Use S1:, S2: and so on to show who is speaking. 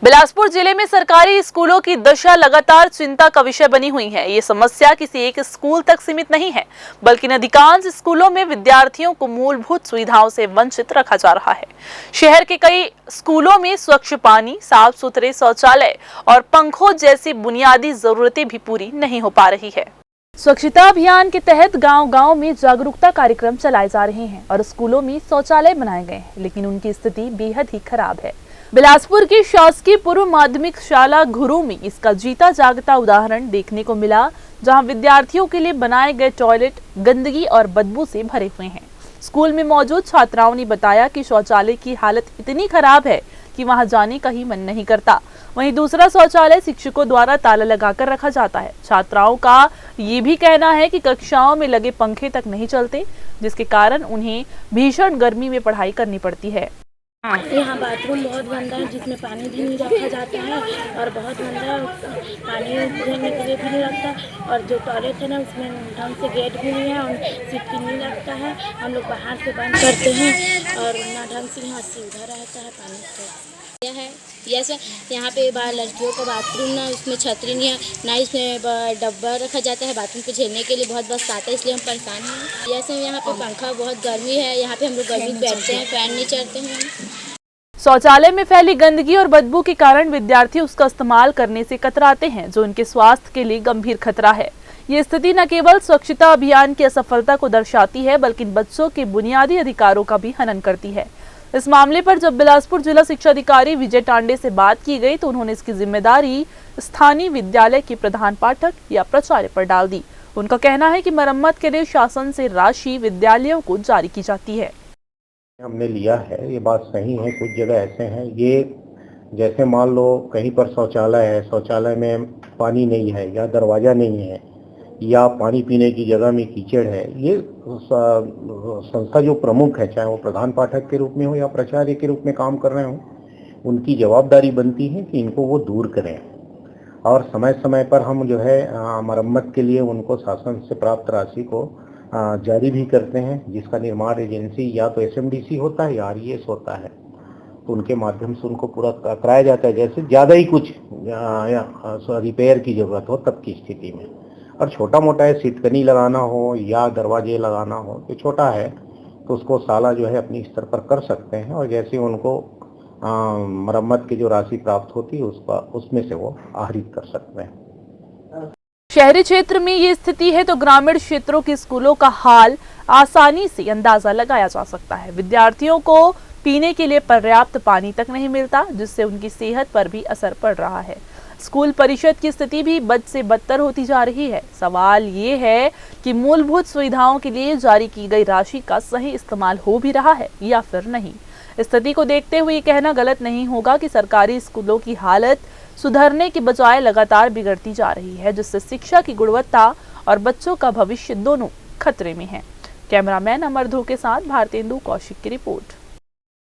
S1: बिलासपुर जिले में सरकारी स्कूलों की दशा लगातार चिंता का विषय बनी हुई है। ये समस्या किसी एक स्कूल तक सीमित नहीं है, बल्कि अधिकांश स्कूलों में विद्यार्थियों को मूलभूत सुविधाओं से वंचित रखा जा रहा है। शहर के कई स्कूलों में स्वच्छ पानी, साफ सुथरे शौचालय और पंखों जैसी बुनियादी जरूरतें भी पूरी नहीं हो पा रही है। स्वच्छता अभियान के तहत गांव-गांव में जागरूकता कार्यक्रम चलाए जा रहे हैं और स्कूलों में शौचालय बनाए गए हैं, लेकिन उनकी स्थिति बेहद ही खराब है। बिलासपुर की शासकीय पूर्व माध्यमिक शाला घुरू में इसका जीता जागता उदाहरण देखने को मिला, जहां विद्यार्थियों के लिए बनाए गए टॉयलेट गंदगी और बदबू से भरे हुए हैं। स्कूल में मौजूद छात्राओं ने बताया कि शौचालय की हालत इतनी खराब है कि वहां जाने का ही मन नहीं करता। वहीं दूसरा शौचालय शिक्षकों द्वारा ताला लगाकर रखा जाता है। छात्राओं का ये भी कहना है कि कक्षाओं में लगे पंखे तक नहीं चलते, जिसके कारण उन्हें भीषण गर्मी में पढ़ाई करनी पड़ती है।
S2: यहाँ बाथरूम बहुत गंदा है, जिसमें पानी भी नहीं रखा जाता है और बहुत गंदा पानी भरने के लिए भी नहीं रखता। और जो टॉयलेट है ना, उसमें ढंग से गेट भी नहीं है और सीट नहीं लगता है। हम लोग बाहर से बंद करते हैं और ना ढंग से यहाँ सुविधा रहता है पानी से।
S3: यह है जैसे यहाँ पे लड़कियों का बाथरूम ना, उसमें छतरी नहीं है, ना इसमें डब्बा रखा जाता है बाथरूम पे झेलने के लिए, बहुत बस आता है, इसलिए हम परेशान हैं। जैसे यहाँ पे पंखा, बहुत गर्मी है, यहाँ पे हम लोग गर्मी में बैठते हैं, फैन नहीं चलते हैं।
S1: शौचालय में फैली गंदगी और बदबू के कारण विद्यार्थी उसका इस्तेमाल करने से कतराते हैं, जो उनके स्वास्थ्य के लिए गंभीर खतरा है। ये स्थिति न केवल स्वच्छता अभियान की असफलता को दर्शाती है, बल्कि बच्चों के बुनियादी अधिकारों का भी हनन करती है। इस मामले पर जब बिलासपुर जिला शिक्षा अधिकारी विजय टांडे से बात की गई, तो उन्होंने इसकी जिम्मेदारी स्थानीय विद्यालय के प्रधान पाठक या प्राचार्य पर डाल दी। उनका कहना है कि मरम्मत के लिए शासन से राशि विद्यालयों को जारी की जाती है।
S4: हमने लिया है, ये बात सही है। कुछ जगह ऐसे हैं, ये जैसे मान लो कहीं पर शौचालय है, शौचालय में पानी नहीं है या दरवाजा नहीं है या पानी पीने की जगह में कीचड़ है, ये संस्था जो प्रमुख है, चाहे वो प्रधान पाठक के रूप में हो या प्राचार्य के रूप में काम कर रहे हो, उनकी जवाबदारी बनती है कि इनको वो दूर करें। और समय समय पर हम जो है मरम्मत के लिए उनको शासन से प्राप्त राशि को जारी भी करते हैं, जिसका निर्माण एजेंसी या तो SMDC होता है या RES होता है, तो उनके माध्यम से उनको पूरा कराया जाता है। जैसे ज़्यादा ही कुछ रिपेयर की जरूरत हो तब की स्थिति में, और छोटा मोटा है, सीटकनी लगाना हो या दरवाजे लगाना हो, तो छोटा है तो उसको साला जो है अपनी स्तर पर कर सकते हैं, और जैसे उनको मरम्मत की जो राशि प्राप्त होती है उसमें से वो आहरित कर सकते हैं।
S1: शहरी क्षेत्र में ये स्थिति है तो ग्रामीण क्षेत्रों के स्कूलों का हाल आसानी से अंदाजा लगाया जा सकता है। विद्यार्थियों को पीने के लिए पर्याप्त पानी तक नहीं मिलता, जिससे उनकी सेहत पर भी असर पड़ रहा है। स्कूल परिषद की स्थिति भी बद से बदतर होती जा रही है। सवाल ये है कि मूलभूत सुविधाओं के लिए जारी की गई राशि का सही इस्तेमाल हो भी रहा है या फिर नहीं। स्थिति को देखते हुए कहना गलत नहीं होगा कि सरकारी स्कूलों की हालत सुधरने के बजाय लगातार बिगड़ती जा रही है, जिससे शिक्षा की गुणवत्ता और बच्चों का भविष्य दोनों खतरे में हैं। कैमरामैन अमर ध्रुव के साथ भारतेंदु कौशिक की रिपोर्ट।